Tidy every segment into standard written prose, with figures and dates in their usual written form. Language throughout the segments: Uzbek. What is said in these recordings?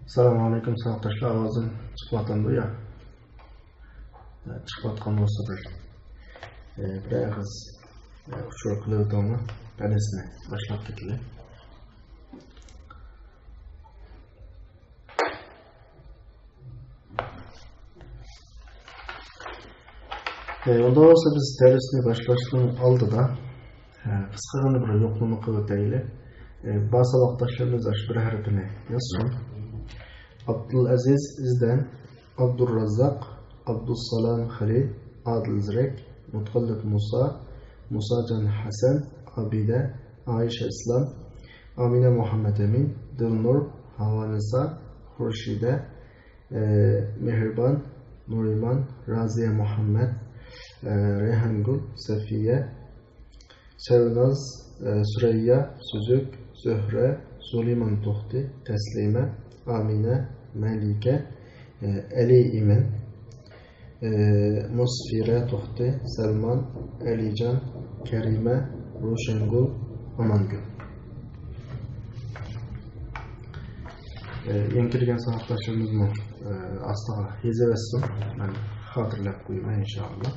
Assalomu alaykum savoqdoshlar, ovozim chiqyapti ya. Chiqayotgan bo'lsa bir og'iz uchur qilib o'tamiz. Darsni boshlab ketaylik. Unda olsa biz darsni boshlashning oldida qisqagina bir yo'qlama qilib o'taylik. Bazı savoqdoshlarimiz bir harfini yozsin. Abdulaziz izden, Abdurrazzaq, Abdussalam Khalil, Adil Zirek, Mutqallib Musa, Musacan Hasan, Abide, Ayşe İslam, Amine Muhammed Emin, Dilnur, Havanisa, Hurşide, Mehriban, Nuriman, Raziye Muhammed, Reyhangul, Safiye, Sevnaz, Süreyya, Süzük, Zühre, Suliman Tuhti, Teslime, Amine, Melike, Ali İmen, Musfire Tuhti, Selman, Alican, Kerime, Ruşengul, Amangul. Yenkirgen sahiptaşlarımızın asla hizevessin. Ben hatırlayıp koyayım inşallah.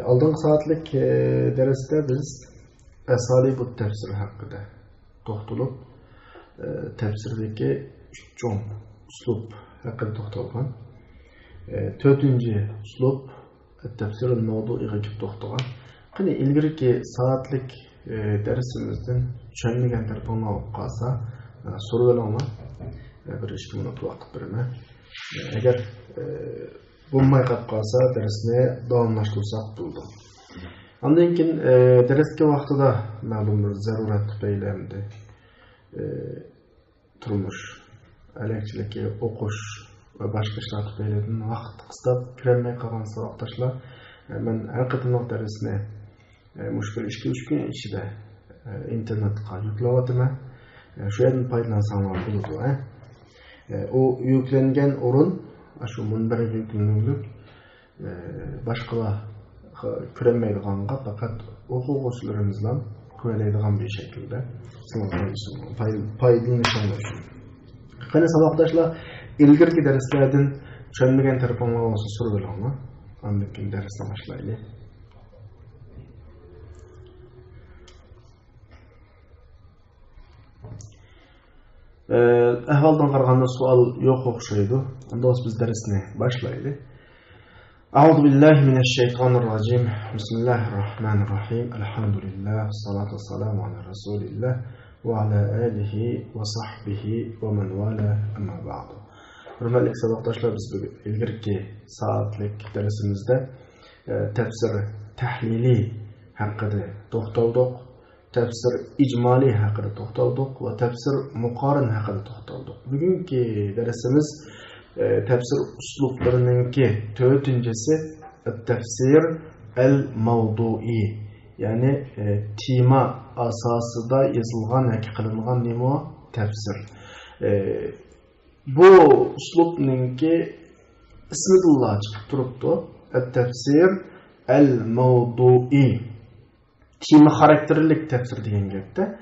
Aldığım saatlik derste biz Esalibut tefsir hakkında toxtulup tefsirdeki çoğun uslub hakkında toxtalgan. Tötüncü uslub tefsirul mevduiga kip toxtalgan. Qani ilgirki saatlik dersimizden çönmegen tarafına qalsa soru velama bir 2 minut vaqt berme. Eğer bulmay qalsa dersni davamlaştırsak buldu. Ondan keyin darsga vaqtida ma'lum bir zarurat tufayli turmush, alakchilikka o'qish va boshqa ishlar tufayli vaqt qistab kirolmay qolgan savoqdoshlar, men har qatimliq darsni mushkul 2-3 kun ichida internetga yuklayapman. Shu yerdan foydalansanlar bo'ladi. O yuklangan o'rin shu munbariga yuklangan boshqalar ko'rolmaydiganға faqat o'quvchilarimizdan ko'radigan bir shaklda foydalanishimiz uchun. Qani saboqdoshlar, ilgirki darslardan tushunmagan taraflar bo'lsa so'raylarmi? Undan keyin darsni boshlaylik. Ahvoldan qaraganda savol yo'q o'xshaydi. Unda biz darsni boshlaylik. أعوذ بالله من الشيطان الرجيم بسم الله الرحمن الرحيم الحمد لله والصلاة والسلام على رسول الله وعلى آله وصحبه ومن والاه أما بعد. Hürmetli sabahdaşlar, biz ilgirki saatlik dersimizde tefsir tahlili hakkında toxtaldık, tefsir icmali hakkında toxtaldık ve tefsir muqarin hakkında toxtaldık. Bugünkü dersimiz tefsir uslublarınınki tötüncesi tefsir el-mevdu'i, yani tema asasıda yazılgan, kılıngan nemo tefsir. Bu uslubninki ismidullah çıkıp duruptu. Tefsir el-mevdu'i, tema karakterlik tefsir deyen gepte.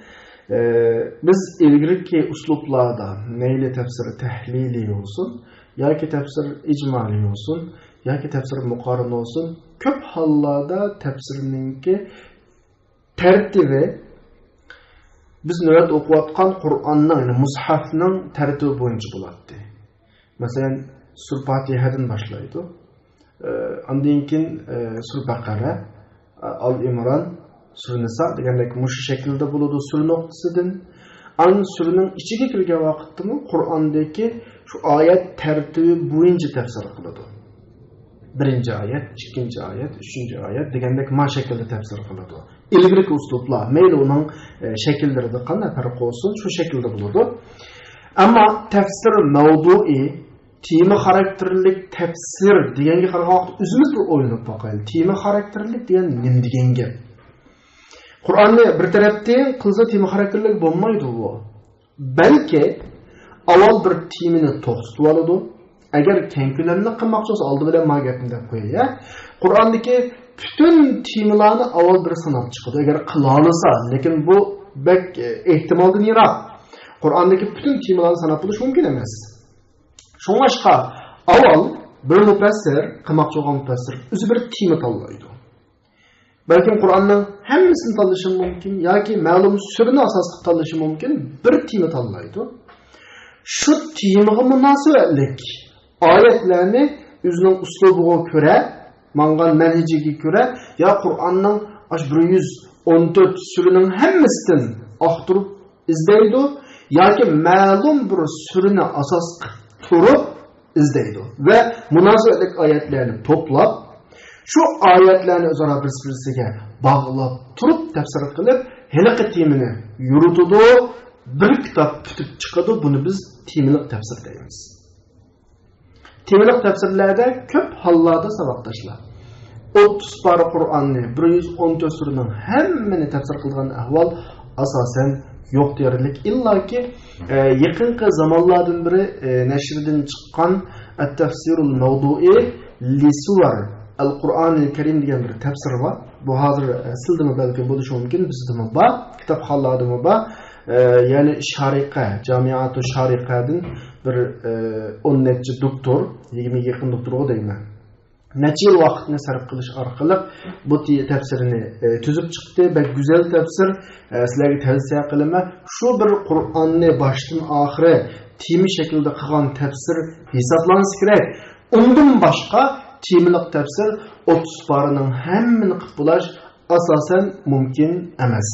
Biz ilgirki uslublarda neyle tefsir tahlili olsun, ya ki tefsir icmali olsun, ya ki tefsir muqarın olsun, köp hallada tefsirininki tertibi biz növet okuyatkan Kur'an'ın, yani mushafның tertibi boyunca buladı. Mesela Sur Fatiha'dan başlaydı. Ondan keyin Sur Baqara, Al-İmran, Sur Nisa degandek mush şekilde buludu sur noktasıdın. An surunun içine kirgen vaqtda Kur'an'daki şu ayet tertibi boyunca tefsir kılıdı. Birinci ayet, ikinci ayet, üçüncü ayet degandek ma şekilde tefsir kılıdı. İlgirki uslublar, meyli onun şekilleri de qanday farq olsun, şu şekilde buludu. Ama tefsir mevdu'i, tema karakterlik tefsir degenge qaraganda o'zimiz bir o'ylanib boqaylik. Tema karakterlik degan nima degan gap? Kur'an'ı bir taraftan kılsa tema karakterlik bo'lmaydi bu. Belki avval bir temini to'xtatib oladi. Agar kenkularni qilmoqchi bo'lsa, oldi bilan ma gapni deb qo'yay. Qur'ondagi bütün temalarni avval bir sanab chiqadi. Agar qila olsa, lekin bu bek ehtimoldan yiroq. Qur'ondagi bütün temalarni sanab bilish mumkin emas. Şoňaşka awal bir mufassir, qılmakçı bolgan mufassir özü bir tema tanlaydı. Belki Kur'an'ın hemmisini tanışı mümkün, yoki ma'lum sürüni asaslı tanışı mümkün, bir tema tanlaydı. Şu temaga münasibetlik ayetlerini özünün uslubuga göre, mangan manhejiga göre, ya Kur'an'ın 114 sürünün hemmisinden aktarıp izleydi, yoki ma'lum bir sürüni asas turup izleydi ve münasibetlik ayetlerini toplap, şu ayetlerini özara bir-birisiga bağlap turup tefsir qilib, heliqi temini yuritudu, bir kitap tutib chiqadi, buni biz temiliq tefsir deymiz. Temiliq tefsirlerde köp hallarda sabaqdaşlar. 30 parı Kur'an'ni 114 sürünün hemmini tefsir qilgan ahval asasen yok diyerlik. İlla ki yakınki zamanlardan biri neşriden çıkan At-Tefsirul Mevdu'i Lisuvar Al-Qur'an-ı Kerim diyen bir tefsir var. Bu hazır sildimi belki buluşu mümkün. Bizdimi ba, kitap halladımı ba. Yani Şarika, Camiat-ı Şarika'dan bir 10 netçi doktor, 20 yakın doktor o deyim ben. Neçe yıl vakitini sarf kılış arkalık bu tefsirini tüzüp çıktı ve güzel tefsir sizlerge tavsiye kılma. Şu bir Kur'an'ı baştan ahire temi şekilde kılgan tefsir hesaplansı gerek. Ondan başka temilik tefsir 30 parının hemmini kıpılaş asasen mümkün emas.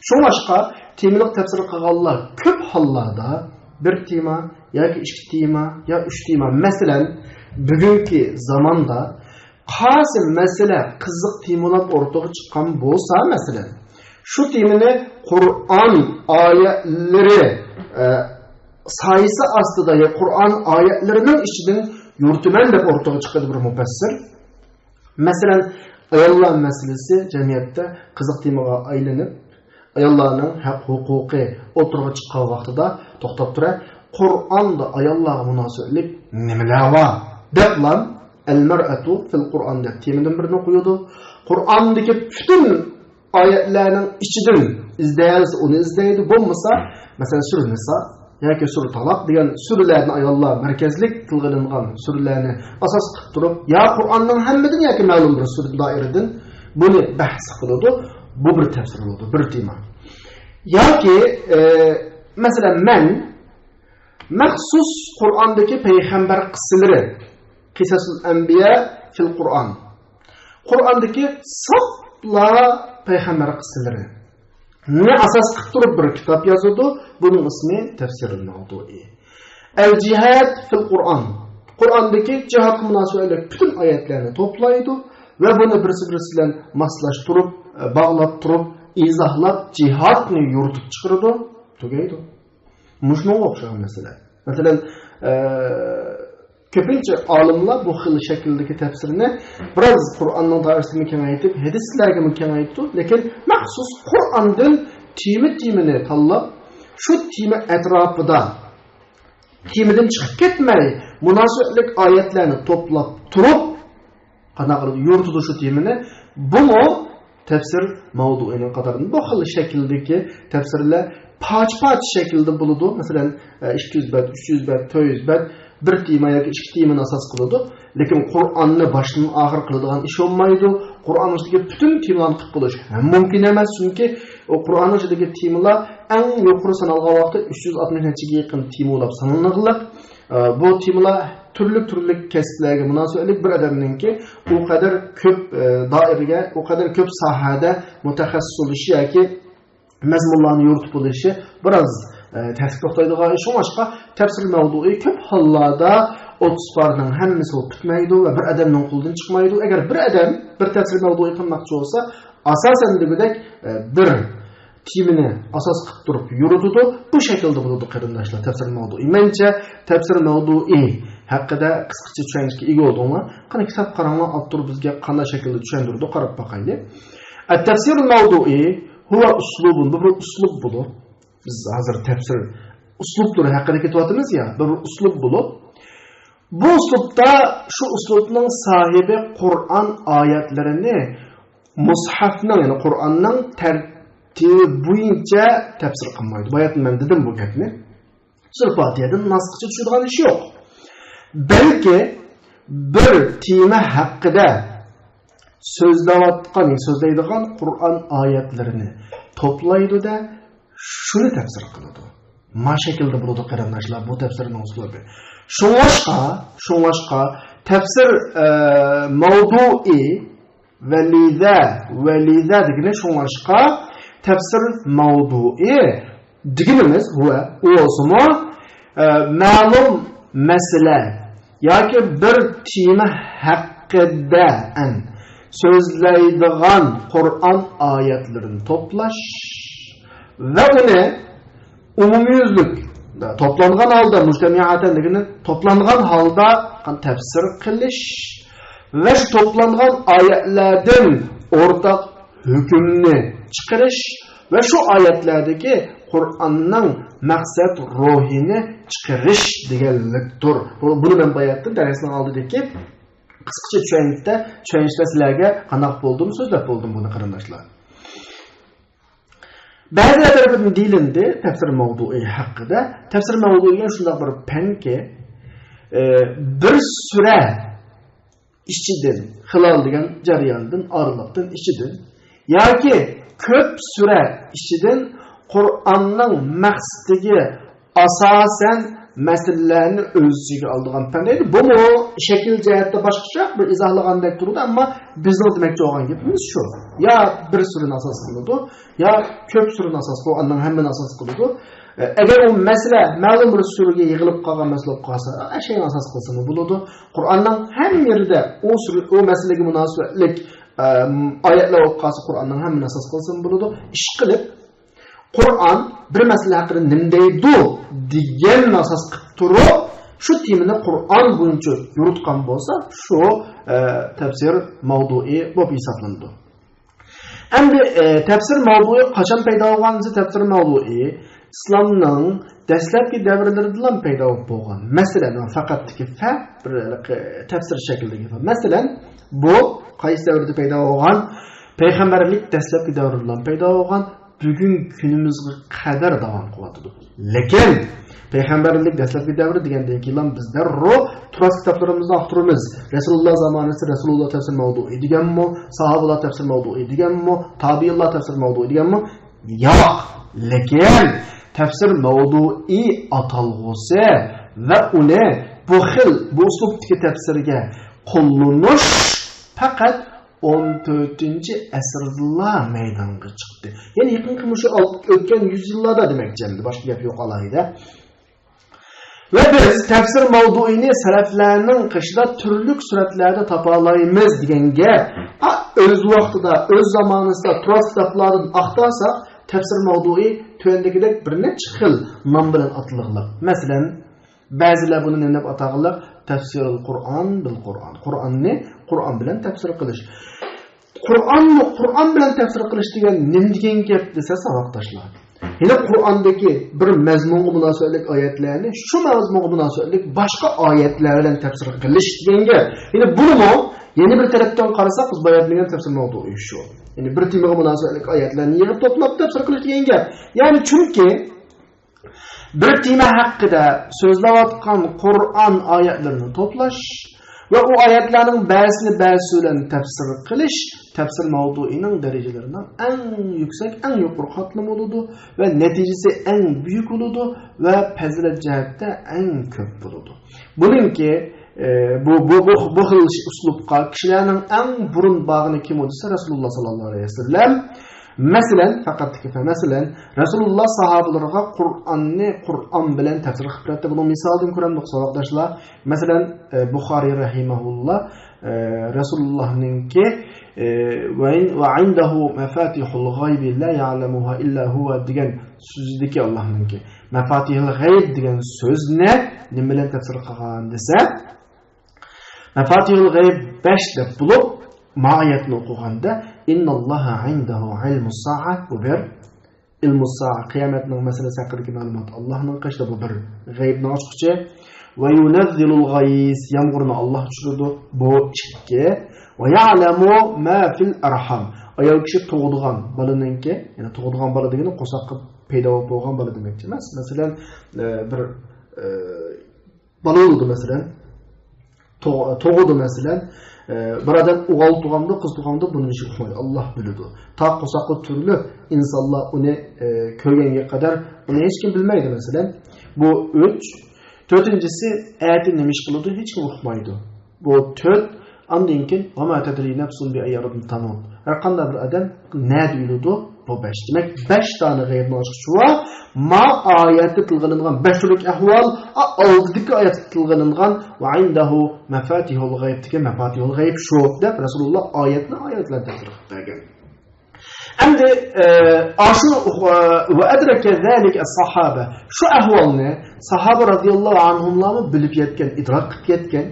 Şu başka temilik tefsir kılganlar köp hallarda bir tema ya ki iki tema ya üç tema. Mesela bugünkü zamanda qaysi mesele kızık temalar ortaya çıkan bolsa mesela şu temini Kur'an ayetleri sayısı aslında ya Kur'an ayetlerinin içinden yurtumen de ortaya çıkadı bir mufassir. Mesela ayollar meselesi cemiyette kızık temaga aylanıp ayollarning haq huquqi o'tirg'i chiqqan vaqtida to'xtab turib Qur'onda ayollarga munosabatlik nimalar bor deb lan al-mar'atu fil Qur'on deb temidan birini qo'yadi. Qur'ondagi bütün oyatlarning ichidan izlaysiz, uni izlaydi. Bo'lmasa, masalan, sura Nisa yoki sura Taloq degan suralarni ayollar markazlik qilgangan suralarni asos qilib turib, ya Qur'onning hammadan yoki ma'lum bir sura doiradan buni bahs qiladi. Bu bir tefsir oldu, bir tema. Yoki mesela men maxsus Qur'ondagi payg'ambar qissalari, Qisasul Anbiya fil Qur'on. Qur'ondagi sopla payg'ambar qissalari. Ne asas qilib turib bir kitob yozadi, buning ismi Tafsirul Mavdu'i. El-Cihad fil Qur'on. Qur'ondagi jihadga munosabatli bütün oyatlarni to'playdi ve bunu birisi bilan maslashtirib bağlap turup, izahlap, cihatni yurtup çıkırdı, tugaydı. Muşnun okşan mesela. Mesela köpünce alimler bu xil şekildeki tefsirini biraz Kur'an'ın dairesini kengaytip, hadislerge mi kengaytip, lekin mahsus Kur'an'dan timini tallap, şu timi etrafıda timiden çıkıp ketmeyi, münasibetlik ayetlerini toplap turup, yurtudu şu timini, bunu tefsir mavduinin qatarında bu xil şekildeki tefsirler paç şekilde buludu. Mesela 200 bet, 300 bet, 400 bet bir tema yoki iki temani asas qiladi. Lekin Qur'onni boshdan oxir qiladigan ish olmaydi. Qur'on ichidagi bütün temalarni qilib bo'lish mumkin emas, chunki Qur'on ichidagi temalar eng yuqori sanalgan vaqtda 360 yaqin temalar sanalgan. Bu temalar turli kasblarga munosabatli bir odamninki u qadar ko'p doiraga, u qadar ko'p sohada mutaxassis bo'lishi yoki mazmunlarni yuritib bo'lishi biroz ta'sir to'xtaydigan ish. Boshqa tafsir mavdu'i ko'p hollarda 30 parning hammasi bitmaydi va bir odamning qo'lidan chiqmaydi. Agar bir odam bir tafsir mavdu'i qilmoqchi bo'lsa, asosan degudek bir timini asas qilib turib yuritadi. Bu shaklda bo'ladi qarindoshlar tafsir mavdu'i. Mencha tafsir mavdu'i haqida qisqacha tushunishga ega oldinglar. Qani kitob qaranglar, avtor bizga qanday shaklda tushuntirdi, qarab boqaylik. At-tafsir mavdu'i huwa uslubun, bu uslub bo'lib, biz hozir tafsir uslublar haqida ketyapmiz ya, bu uslub bo'lib, bu uslubda şu uslubning sahibi Qur'on oyatlarini mushafning, ya'ni Qur'onning tartibi bo'yicha tafsir qilmaydi. Bayat men dedim bu gapni. Sura Fatiha'dan nasqcha tushadigan ish yo'q. balki bir tema haqida so'zlaydigan Qur'on oyatlarini to'playdi-da, shuni tafsir qiladi. Ma shaklda bo'ladi qarindoshlar, bu tafsirning uslubi. Shunlashqa tafsir mavdu'i valida degani shunlashqa tafsir mavdu'i deganimiz o'zimi ma'lum masala yoki bir tema haqida so'zlaydigan Qur'on oyatlarini to'plash va uni umumiyuzlik toplangan holda mujtamiyatan degani toplangan holda tafsir qilish va shu toplangan oyatlardan o'rtaq hukmni chiqarish va shu oyatlardagi Qur'onning maqsad ruhini chiqarish deganlikdir. Buni men bayatdim darsning oldidagi qisqacha tushunishda sizlarga qanaq bo'ldim, so'zlab bo'ldim buni qarindoshlar. Ba'zilar tarafidan deyilindi tafsir mavdu'i haqida. Tafsir mavdu'iga shunday bir panki bir sura ichidan hilol degan jarayondan orliqdan ichidan yoki ko'p sura ichidan Qur'onning maqsadiga asosan masalalarni o'z ichiga oladigan fan deydi. Bu shakl jihatda boshqacha bir izohlagandek turadi, ammo bizning demoqchi bo'lgan gapimiz shu. Ya bir surani asos qiladi, ya ko'p surani asos qiladi, Qur'onning hammani asos qiladi. Agar u masala ma'lum bir suraga yig'ilib qolgan masala bo'lib qolsa, ashayni asos qilsa bo'ladi. Qur'onning hamma yerida o masalaga munosabatlik oyatlar bo'lib qolsa, Qur'onning hammani asos qilsa bo'ladi. Ish qilib Qur'on bir masala haqida nima deydi degan asos qilib turib, shu temani Qur'on bo'yicha yuritgan bo'lsa, shu tafsir mavdu'i bo'lib hisoblanadi. Endi tafsir mavdu'i qachon paydo bo'lgansa, tafsir mavdu'i islomning dastlabki davrlaridan paydo bo'lgan. Masalan, faqatki bir tafsir shaklidagi. Masalan, bu qaysi davrda paydo bo'lgan? Payg'ambarlik dastlabki davrlardan paydo bo'lgan. Bugun kunimizga qadar davom qilyapti. Lekin payg'ambarlik dastlabki davri degandan keyin bizda turas kitoblarimizda axturimiz. Rasululloh zamonasida Rasululloh tafsir mavdu'i deganmi, sahobalar tafsir mavdu'i deganmi, tabiinlar tafsir mavdu'i deganmi? Yo'q. Lekin tafsir mavdu'i atalg'usi va uni bu uslubdagi tafsirga qo'llanish faqat 14-asrda maydonga chiqdi. Ya'ni yaqinqi shu o'tgan 100 yillarda demakchi, boshqa gap yo'q alayda. Va biz tafsir mavduini salaflarning qishida turli suratlarda topa olamiz degan gap o'z vaqtida, o'z zamonida turas kitoblardan aqtarsak, tafsir mavdu'i tuvandagidek bir necha xil nom bilan atilgan. Masalan, ba'zilar buni nima deb atag'anlar? Tafsirul Qur'on bil Qur'on. Qur'onni Qur'on bilan tafsir qilish. Qur'on bilan tafsir qilish degan nima degan gap desa savoqdoshlar. Yine Qur'ondagi bir mazmunga munosabatlik oyatlarni shu mazmunga munosabatlik boshqa oyatlar bilan tafsir qilish degan gap. Yine buni yeni bir tarafdan qarasak, biz bayonlagan tafsir mavdu'i shu. Ya'ni bir temaga munosabatlik oyatlarni yig'ib to'plab tafsir qilish degan gap. Ya'ni chunki bir tema haqida so'zlayotgan Qur'on oyatlarini to'plash va u oyatlarning ba'zini bilan tafsir qilish tafsir mavdu'ining darajalaridan eng yuksak, eng yuqori qatlam bo'ladi va natijasi eng buyuk bo'ladi va fazilat jihatda eng ko'p bo'ladi. Buningki bu xil uslubga kishilarning eng burun bag'ini kim bo'lsa Rasululloh sallallohu alayhi vasallam. Masalan, Rasululloh sahobalarga Qur'on bilan tafsir qilib berdi. Buni misoldan ko'ramiz, savoldoshlar. Masalan, Buxoriy rahimahulloh Rasulullahninki va indahu mafatihul g'ayb la ya'lamuha illa huwa degan so'zdagi Allohninki. Mafatihul g'ayb degan so'zni nima bilan tafsir qilgan desa, mafatihul g'ayb 5 deb bo'lib, ma'ayatni o'qiganda innalloha indahu ilmus sa'a bu bir ilmus sa'a qiyomatning masalasi haqidagi ma'lumot Allohning qishda bu bir g'aybni ochqichi va yunazzilul g'ays yomg'irni Alloh tushiradi bu 2 va ya'lamu ma fil arham ayol kishi tug'digan bolaninki, ya'ni tug'digan bola degani qo'saqqa paydo bo'lgan bola demakchi emas. Masalan, bir bola bo'ldi masalan, Toğudu mesela. Bir adam uğal tuğamda, kız tuğamda bunun için uxmaydı. Allah bilirdi. Ta qosaqlı türlü insanlar onu körgenge kadar bunu hiç kim bilmeydi mesela. Bu 3. Dördüncüsü ayeti nemiş kılıdı hiç kim uxmaydı. Bu 4. Andın ki ama tedri nefsun bi ayyardın tamam. Her qanday bir adam ne duyuldu? Bu 5. Demek 5 tane gaybni açıqçı var. Ma ayette tilgınılan 5 türlük ahval, aldıdaki ayette tilgınılan ve indahu mafatihul gaybdeki mafatihul gayb şu deb Rasulullah ayetler tefsir qilgan. Endi aşu ve edrake zalika as-sahaba. Şu ahvalni sahaba radıyallahu anhumlarni bilib yetgan, idrak qilib yetgan.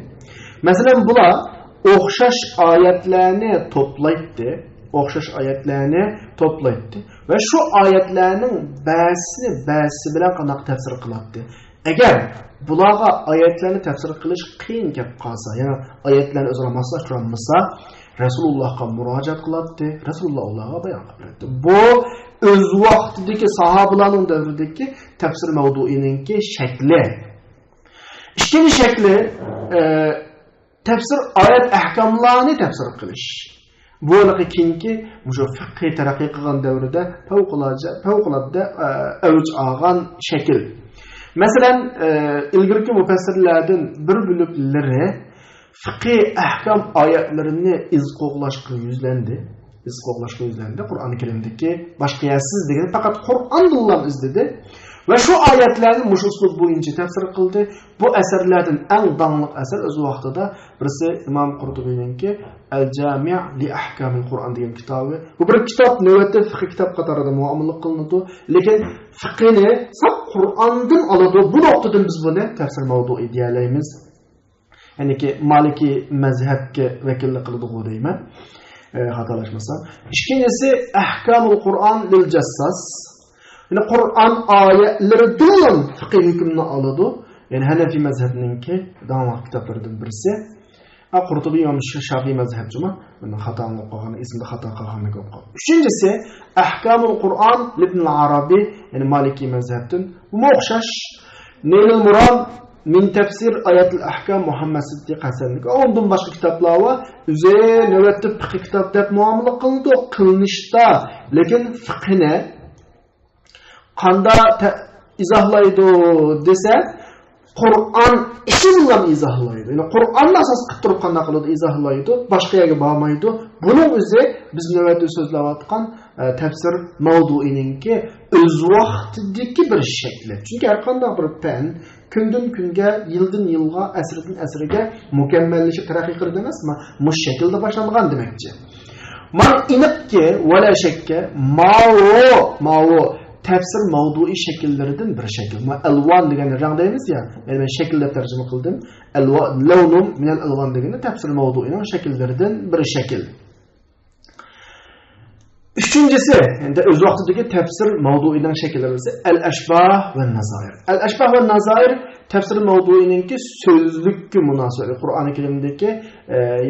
Masalan bular o'xshash oyatlarni to'playdi. O'xshash oyatlarni to'playdi va shu oyatlarning ba'zi bilan qanday tafsir qiladi. Agar bularga oyatlarni tafsir qilish qiyin kelib qolsa, ya'ni oyatlarni o'zaro moslashtirilmasa, Rasulullohga murojaat qiladi. Rasululloh ularga bayon qiladi. Bu o'z vaqtidagi sahobalarning davridagi tafsir mavduininki shakli. Ikkinchi shakli tafsir oyat ahkamlarni tafsir qilish. Bu keyingi mushu fiqh taraqqiy qilgan davrida favqulodda avj olgan shakl. Masalan, ilgirki mufassirlardan bir buluklari fiqh ahkam oyatlarini izqo'qlashga yuzlandi. Qur'oni Karimdagi boshqa yersiz degan faqat Qur'ondan izladi. Ve şu ayetlerin muş uslub boyunca tefsir kıldı. Bu eserlerden en danlık eser öz vaxtıda birisi İmam Qurtubi'ninki El-Cami' li Ahkamil Kur'an degan kitabı. Bu bir kitap, növbette fiqh kitap qatarida muamillik kılındı. Lekin fiqhini sap Kur'an'dan aladı. Bu noktadan biz bunu tefsir mavdu'i diyelayimiz. Yani ki Maliki mezhebke vekillik kıldı bu deyman. Hatalaşmasam. İkincisi Ahkamul Kur'an lil Jassas. Yani Kur'an ayetleri dolan fıkıh hükmünü aladı. Yani Hanefi mezhebininki damat kitaplarından birisi. Qurtubi İmam Şafii mezhebcima. Yani hatalık olğanı, isimde hata qalğanı көп. Üçüncüsü Ahkamul Kur'an İbn Arabi, yani Maliki mezhebden. Bu oxşaş. Neylül Murad min tefsir ayatul ahkam Muhammed Siddiq Hasan'ın. Ondan başka kitaplar var. Üzerine nöbette fıkıh kitap deb muamele kılındı. Kılınışta. Lekin fıkhine qanda izahlaydı dese Kur'an işi bilan izahlaydı. Yani Kur'an'la asas qilib turib qanday qiladi izahlaydı. Boshqa yerga bormaydi. Buning o'zi biz navbatda so'zlayotgan tafsir mavduininki o'z vaqtidagi bir shakli. Chunki har qanday bir fan kundan kunga, yildan yilga, asrdan asrga mukammallashib taraqqiy qiladi emasmi? Mush shaklda boshlangan demakchi. Man iniqki wala shakka mao tefsir mavdu'i şekillerinden bir şekil. Elvan degani rang deymiz ya. Yani ben şekilde tercüme kıldım. Lawnum minel elvan degani tefsir mavdu'inin şekillerinden bir şekil. Üçüncüsü, yani öz vaxtidagi tefsir mavdu'ining şekilleri ise el-eşbah ve nazair. El-eşbah ve nazair tefsir mavdu'ininki sözlükki münasebetli. Kur'an-ı Kerim'deki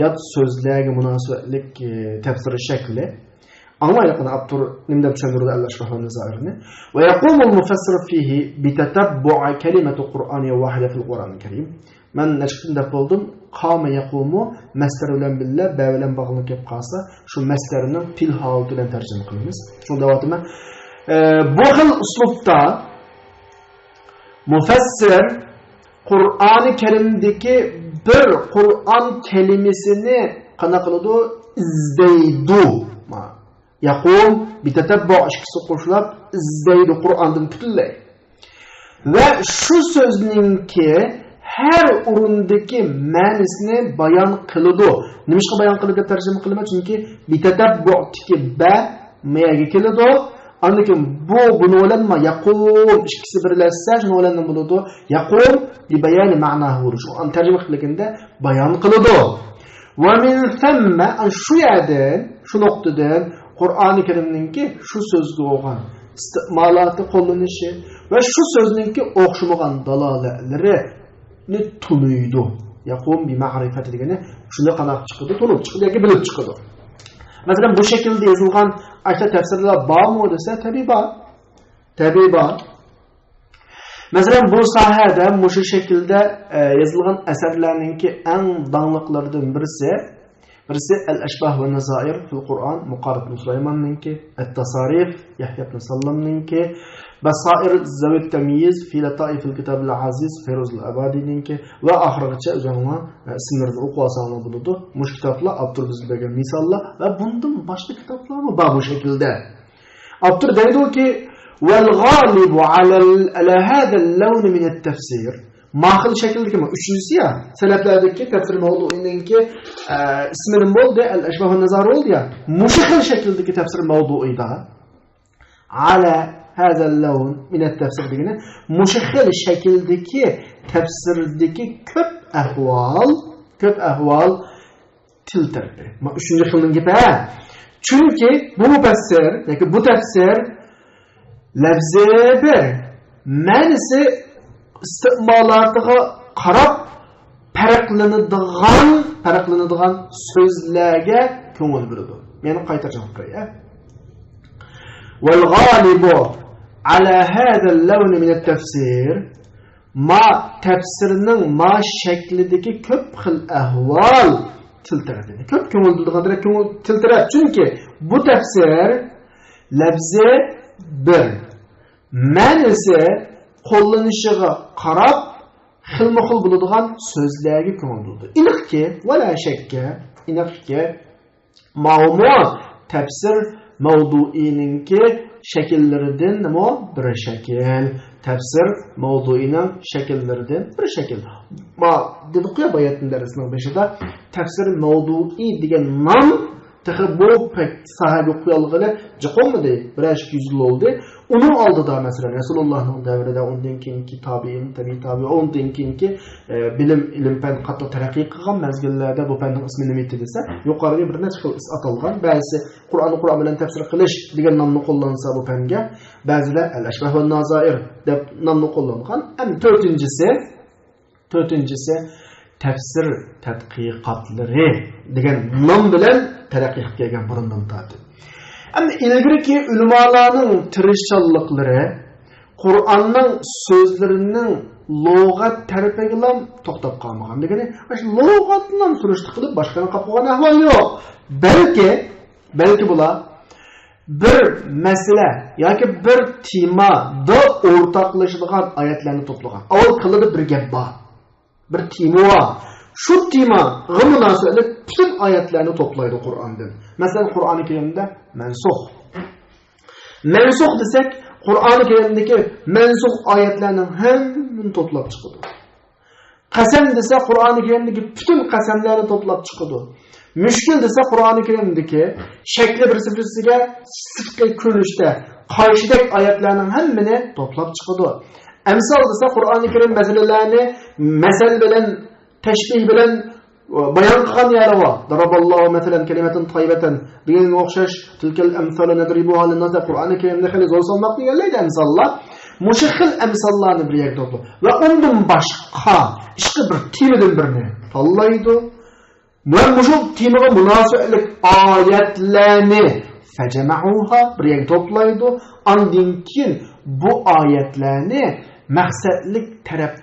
yat sözlerge münasebetlik tefsir şekli. Ama yakın Abdur nimde düşündürdü el-eşbah ve nazairini. Ve yakumul mufassir fihi bitetabbu'a kelimeti Kur'aniye vahide fil Kur'an-ı Kerim. Ben neşkinde buldum. Kâme yakumu mesler ulen billah bevelen bağlılık yap kalsa şu meslerinin fil halı ile tercüme kılımız. Şunu devatıma. Bu hıl uslupta mufassir Kur'an-ı Kerim'deki bir Kur'an kelimesini kana kılıdı izdeydu. Yakum bitetabbu' işkisi koşulab izdeydu Kur'an'dan bütünley. Ve şu sözününki her urundaki ma'nisini bayan kılıdı. Nimişka bayan kılıdı tercüme kılma çünkü bitetabbu'tiki ba meyage kılıdı. Anlakin bunu olanma yakum işkisi birleşse şunu olanın buludu. Yakum bi bayani ma'nahu vurur. Şu an tercüme kılırken bayan kılıdı. Ve min themme şu yerden, şu noktadan Kur'an-ı Kerim'ninki şu sözlü olan istimalatı kullanışı ve şu sözününki okşumagan dalaletleri tunuydu. Yakum bi ma'rifeti degeni şunda qanak çıkıdı, tunup çıkıdı yoki bilip çıkıdı. Mesela bu şekilde yazılgan ayet tefsirler var mı dese tabii var. Mesela bu sahada muşu şekilde yazılgan eserlerinki en danlıklardan birisi El-Eşbah ve Nezair fil Kur'an Muqarrib ibn Süleyman'ınki, Et-Tasarif Yahya ibn Sallam'ınki, Basair Zavit Temyiz fi Lataifil Kitabil Aziz Feruzul Abadi'ninki ve ahirçe üzerine isimlerini okuyasanlar buludu. Muş kitapla Abdur bizilbegen misalla ve bundan başka kitaplar mı var bu şekilde? Abdur dedi ki وَالْغَالِبُ عَلَى هَذَا اللَّوْنِ مِنَ التَّفْسِيرِ Mahıl şekildeki mi? Üçüncüsü ya. Seleplerdeki tefsir mevdu'indeki isminin oldu ya. El-Eşbah ve Nezar oldu ya. Muşıkıl şekildeki tefsir mevdu'ida ala هَذَا اللَّوْنِ مِنَ التَّفْسِرِ degine muşıkıl şekildeki tefsirdeki köp ehval til terbi. Üçüncü kılın gibi ha. Çünkü bu müfessir, yani bu tefsir lafzi bir manisi istimalarına qarab farqlanadigan so'zlarga ko'ngil beradi. Meni qaytarib qo'yay. Wal ghalibu ala hada al-lawn min at-tafsir ma tafsirning ma shaklidagi ko'p xil ahvol tiltiradi. Ko'p ko'ngil beradigan ko'ngil tiltiradi. Chunki bu tafsir lafzi bir manisi qo'llanishiga qarab xilma-xil bo'ladigan so'zlarga ko'ngil bo'ldi. Aniqki ma'lum tafsir mavdu'ininki shakllaridan nima bir shakl, tafsir mavdu'ining shakllaridan bir shakl. Ma dediq-ku bayatning darsining beshida tafsir mavdu'i degan nom bu pek sahabe qo'yilgani jiqonmidi? 1-200 yil oldu. Onun aldıda mesela Resulullah'ın devrede ondan keyinki tabi'in, tabi ondan keyinki bilim, ilim, fen katta terakki qilgan mezgillerde bu fenning ismi nima edi desa, yuqoriga bir necha xil is atalgan. Ba'zi Qur'on bilan tafsir qilish degan nomni qo'llansa bu fanga, ba'zilar al-ashbah va nazair deb nomni qo'llangan. Ham to'rtinchisi tafsir tadqiqotlari degan nom bilan taraqqi qilgan burundan tortib. Ama ilgirki ulamalarning tirishchanliklari Qur'onning so'zlarining lug'at tarifiga ham to'xtab qolmagan. Degani, shu lug'atni ham surishti qilib boshqani qilib qo'ygan ahvol yo'q. Balki bular bir masala yoki bir temada o'rtoqlashadigan oyatlarni to'plagan. Avval qiladi bir gap bor. Bir tema şu tema g'amnasalik bütün ayetlerini toplaydı Kur'an'dan. Mesela Kur'an-ı Kerim'de mensuh desek Kur'an-ı Kerim'deki mensuh ayetlerinin hemini toplap çıkıdı. Kasem desek Kur'an-ı Kerim'deki bütün kasemlerini toplap çıkıdı. Müşkil desek Kur'an-ı Kerim'deki şekli birisiga sıfkı kürüşte karşıdaki ayetlerinin hemini toplap çıkıdı. Emsal desek Kur'an-ı Kerim mesel bilen teşbih bilen bayan qilgan yeri bor. Daraballohu masalan kalimatan tayyibatan degan o'xshash tilkal amsal nadribuha lin-nas Qur'oni Karimda xili zo'r salmoqni yollaydi amsallar. Mushu xil amsallarni bir yerga to'plab va undan boshqa ishqi bir temadan birini tanlaydi. Va mushu temaga munosiblik oyatlarni fajma'uha bir yerga to'playdi. Ondan keyin bu oyatlarni maqsadlik taraf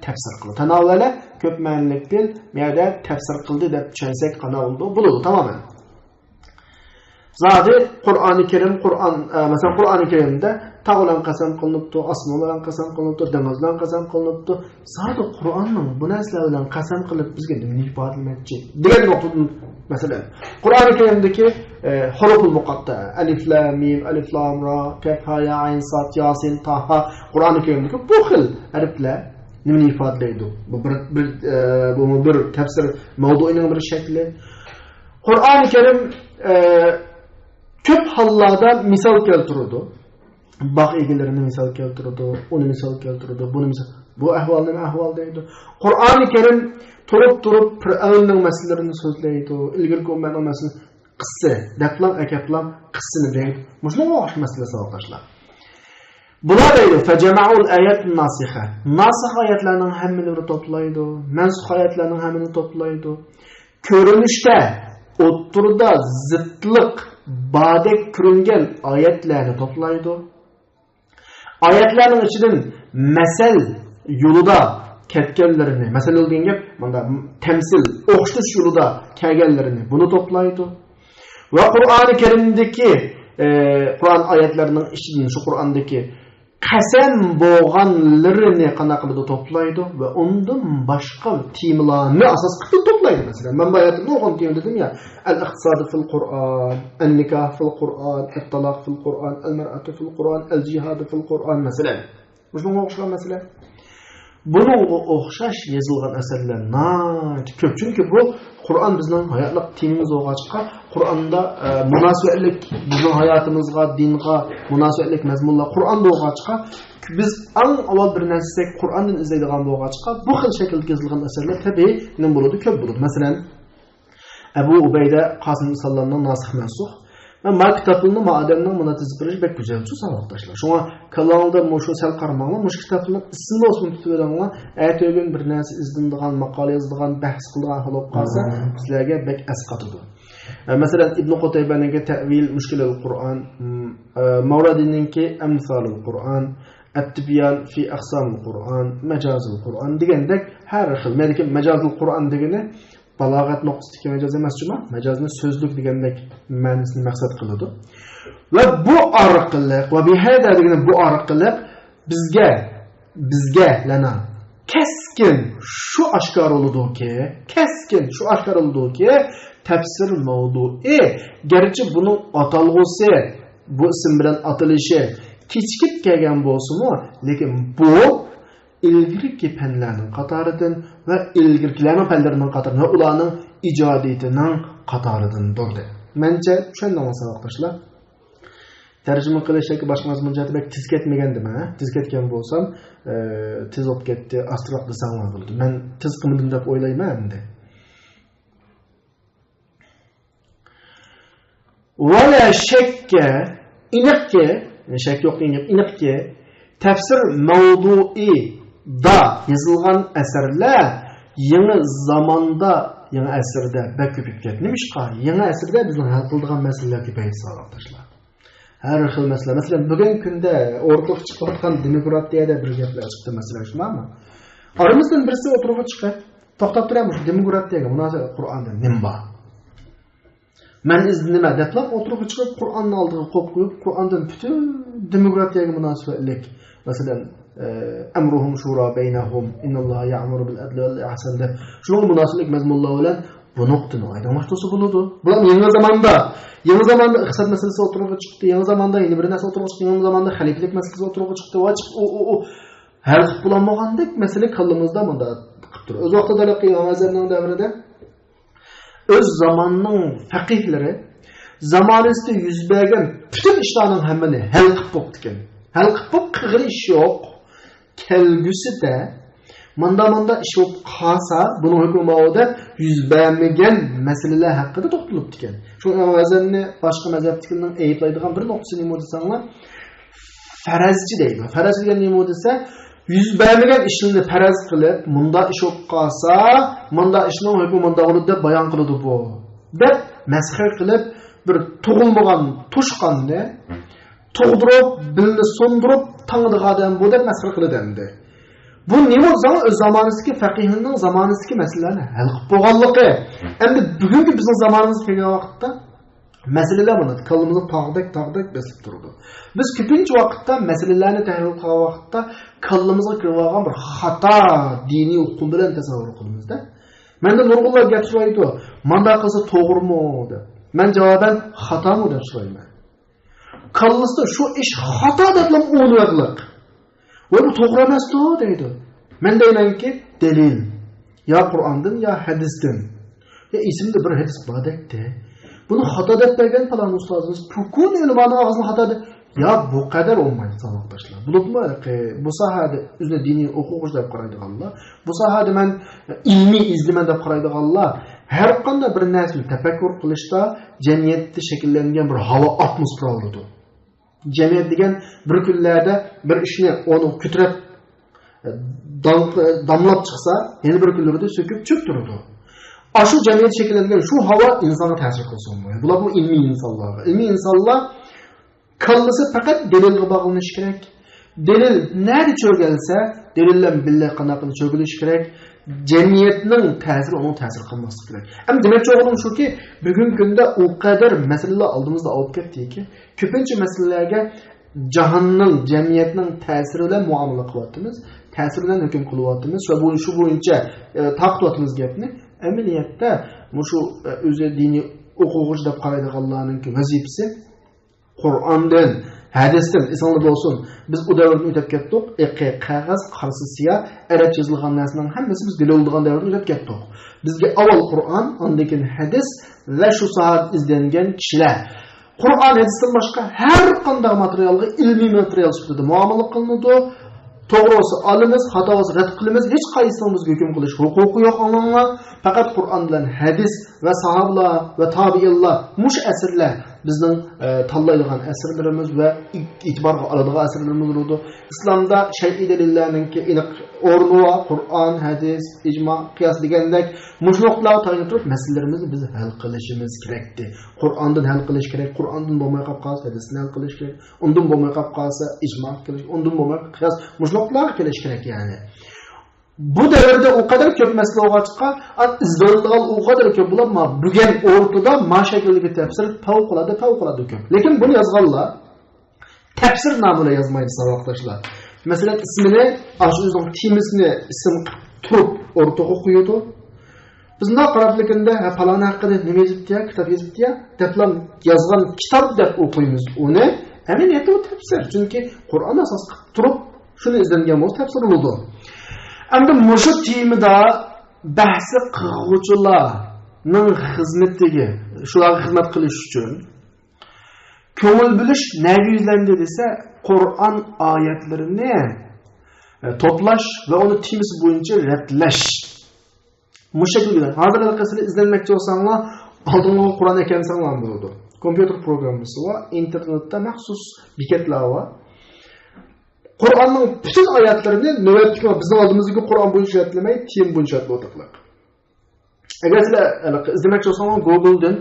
tefsir qildi. Tanavvela ko'p ma'nilik bil, meyada tefsir qildi deb tushunsak qana oldu. Bo'ladi tamamen. Zodi Qur'oni Kerim, mesela Qur'oni Kerimda tog' bilan qasam qilinibdi, osmon bilan qasam qilinibdi, dengiz bilan qasam qilinibdi. Zodi Qur'onning bu narsalar bilan qasam qilib bizga nima ifodalaymoqchi? Degan nuqtadan masalan, Qur'oni Kerimdagi huruful muqatta, alif lam mim, alif lam ra, kaf ha ya ayn sad yasin taha Qur'oni Kerimdagi bu xil harflar nimani ifodalaydi? Bu bir tafsir mavdu'ining bir shakli. Qur'oni Kerim ko'p hollarda misol keltiradi. Baq egalarini misol keltiradi, uni misol keltiradi, buni misol. Bu ahvolni ahvol deydi. Qur'oni Kerim turib Fir'avnning masalalarini so'zlaydi. Ilgirki ummatning masalasi qissa, daflam akaplam qissani deydi. Mushunga o'xshash masala savoqlashlar. Bular deydi, fajama'ul ayatun nasiha. Nasih oyatlarning hammasini toplaydi, mansukh oyatlarning hammasini toplaydi. Ko'rinishda o'ttirda zidlik badek ko'ringan oyatlarni toplaydi. Oyatlarning ichidan masal yo'lida ketganlarini, masal degan gap, bunda tamsil, o'xshatish yo'lida kelganlarini buni to'playdi. Va Qur'oni Karimdagi Qur'on oyatlarining ichidan shu Qur'ondagi qasam bo'lganlarini qana qilib to'playdi va undan boshqa temalarni asos qilib to'playdi. Masalan, men bu oyatni o'qib dedim ya, al-iqtisod fil Qur'on, an-nikah fil Qur'on, at-talaq fil Qur'on, al-mar'atu fil Qur'on, al-jihad fil Qur'on masalan. Bunga o'xshagan masala. Bununla o'xshash yozilgan asarlar ko'p. Chunki bu Qur'on bizning hayotlik temamiz bo'lgancha, Qur'onda munosabatlik bizning hayotimizga, dinga munosabatlik mazmunlar Qur'onda bo'lgancha, biz eng avval bir narsa Qur'ondan izlaydigan bo'lgancha, bu xil shaklda yozilgan asarlar tabiiy nima bo'ladi, ko'p bo'ladi. Masalan, Abu Ubayda Qosim sallallohu nasih mansukh. Ben bu kitabını mademden buna tezgiriş pek güzel şu savaştaşlar. Şuna kanalda muşu sel qarmağla, muş kitabının ismini olsun tutuverenler, ertegen bir narsa izdindiğan, makale yazdıgan, bahs kıldıgan halop qalsa, sizlerge bek esqatıdır. Mesela İbn Qutaybaninki Ta'vil Mushkilul Qur'an, Mawradininki Amsalul Qur'an, At-Tibyan fi Aqsamul Qur'an, Majazul Qur'an degandek her xil. Meniki Majazul Qur'an degani balagat noktasındaki mecaz emas cuma, mecazni sözlük degandek ma'nosini maqsad qiladi. Va bu orqali va bihada degani bu orqali bizga lana keskin şu oshkor bo'ldi-ki, tafsir mavdu'i garchi buning atalg'usi bu ism bilan atilishi kechikib kelgan bo'lsa-mu, lekin bu ilgirki fanlarning qatoridan va ilgirkilarning fanlarining qatoridan va ularning ijodiyatining qatoridandir. Mencha tushundim savoqdoshlar. Tarjima qilishga boshqa mazmun jihati tiz ketmagandim, tiz ketgan bo'lsam, tiz olib ketdi, astroq desam bo'ladi. Men tiz qilmadim deb o'ylayman endi. Wala shakka iniqki, shak yo'q degan iniqki tafsir mavdu'i da yazılgan eserler yeni zamanda yeni eserde beküpüp ketmişka yeni eserde bizim hal kıldığan meseleler köpeyip sağlıktaşlar. Her xil mesele. Mesela bugün günde ortaya çıkan demokratiyada bir gaplar çıktı mesela şuna ama aramızdan birisi oturup çıkıp to'xtab turamiz demokratiyaga munosabat Qur'onda nima bor? Men nima deplab oturup çıkıp Qur'onni oldiga qo'yib qo'yib Qur'ondan bütün demokratiyaga munosabatlik mesela emruhum şura beynahum innallaha ya'muru bil adli vel ihsan de şunun münasiblik mazmunlar bilan bu nuqtani aytmoqchisi bo'ladi. Bular yangi zamanda iqtisod masalasi o'tirib chiqdi, yangi zamanda yeni bir narsa o'tirib chiqdi, yangi zamanda xaliflik masalasi o'tirib chiqdi va hal qilib bo'lmagandek masala qalbimizda bunda qilib turibdi. O'z vaqtida Imom Azamning davrida o'z zamonining faqihlari zamonasida yuz bergan bütün ishlarning hammani hal qilib qo'yibdi ekan. Hal qilib qig'ir ish yo'q. Kelgüside manda iş olup qalsa bunun hükümavida yüz bermegen meseleler hakkında to'xtalib ekan. Şu mazhabni boshqa mazhabchilarning aytlaydigan bir nuqtasi nima desanglar, farazchi deydi. Faraz degan nima desa, yüz bermegen ishni faraz qilib, munda ish olup qalsa, munda ishning hukmi munda bo'ladi deb bayon qiladi bu. Deb mazhar qilib bir tug'ilmagan to'shqonni tug'dirib, bilni so'ndirib tanıdığı adam bu da mesele kılıdandı. Bu nima zaman öz zamanındaki faqihinin zamanındaki meselelerini hal qilib bo'lganligi. Endi bugungi bizning zamonimiz kelgan vaqtda meseleler buni qalbimizni tog'dak besib turdi. Biz ko'pincha vaqtda meselelerni tahlil qilgan vaqtda qalbimizga kirib olgan bir xato diniy uqum bilan tasavvur qilmizda. Menda nurg'unlar gap so'raydi. Manda qilsa to'g'rimi deb. Men javoban xatomi deb so'rayman. Kallısı şu iş hata dediğim oğluyaklık. Ve bu doğru emasdi deydi. Men deyman ki delil. Ya Kur'an'dan ya hadisden. Ya isimde bir hadis var deydi. Bunu hata deb bergen falan ustazımız. Pukun ilmanın ağzını hata de. Ya bu kadar olmaydı savaştaşlar. Bulutma bu sahada üzerine dini okuğuş deb qaraydiganlar. Bu sahada men ilmi izlemen deb qaraydiganlar. Her qanday bir narsani tafakkur qilishda jamiyatda shakllangan bir havo atmosfera bo'ladi. Jamiyat degan bir kunlarda bir ishni onu kutrab damlab chiqsa, yana bir kunlarda söküp cho'ktiradi. Ashu jamiyat shakllangan shu havo insonga ta'sir qilsa bo'lmaydi. Bular bu ilmiy insonlar. Ilmiy insonlar kallasi faqat dalilga bog'lanish kerak. Delil nerede çökelse, delillen bille qanaqını çökülüş gerek. Cemiyetning ta'siri onun ta'sir qilmaslik kerak. Ham demoqchi o'g'lim shuki, bugungi kunda u qadar masalalar oldimizda olib ketdiki, ko'pincha masalalarga jahonning, jamiyatning ta'siri bilan muomala qilyapmiz, ta'sir bilan hukm qilyapmiz va bu shu bo'yicha taqdiyotimiz gapni. Amaliyotda shu o'zi diniy o'quvchi deb qaraydiganlarning vazifasi Qur'ondan, hadisdan esonli bo'lsin. Biz u davrni o'tib ketdik. Qog'oz, qarsi siyah, arab yozilgan narsaning hammasi biz dil oladigan davrni o'tib ketdik. Bizga avval Qur'on, ondan keyin hadis va shu soat izlangan kishilar. Qur'on hadisdan boshqa har qanday materialga ilmiy material sifatida muomala qilinadi. To'g'risi olamiz, xatosi rad qilamiz, hech qaysimiz hukm qilish huquqi yo'q onlarga. Faqat Qur'on bilan hadis va sahobalar va tabiinlar mush asrlar bizning tanlaydigan asrlarimiz va e'tiborga oladigan asrlarimiz bo'ldi. Islomda shar'iy dalillarning aniq o'rni va Qur'on, hadis, ijmo, qiyos degandek mushloqlar tayinlab turib masalalarimizni biz hal qilishimiz kerakdi. Qur'ondan hal qilish kerak, Qur'ondan bo'lmay qolib qolsa hadisdan hal qilish kerak, undan bo'lmay qolib qolsa ijmo qilish, undan bo'lmay qiyos mushloqlar qilish kerak yani. Bu davrda o kadar ko'p masalaga chiqqan, izlangan o kadar ko'p bo'lib, bugun o'rtada ma shakldagi tafsir favqulodda ko'p. Lekin buni yozganlar tafsir nomini yozmaydi savoqdoshlar. Masalan, ismini, o'zining temasini ism turib o'rtaga qo'yadi. Bizning qarabligida falon haqida nima yozibdi, kitob yozibdi, deblam yozgan kitob deb o'qiymiz uni. Amaliyotda u tafsir, chunki Qur'on asos qilib turib shuni izlangan bo'lsa tafsir bo'ladi. Endi mushu temada bahsi qiluvchilarning xizmatiga, shularga xizmat qilish uchun ko'ngil bilish nega yuzlandi desa, Qur'on oyatlarini to'plash va uni temasi bo'yicha ratlash. Mushakillar. Hozir qasida izlanmoqchi bo'lsanglar, oldinga Qur'on ekansan bo'ladi. Kompyuter programmasi va internetda maxsus bekatlar bor. Qur'onning bütün oyatlarini navbatga bizning oldimizga Qur'on bo'yicha yetlamay, tem bo'yicha o'taqlar. Agar sizlar izlamoqchi bo'lsangiz Google'dan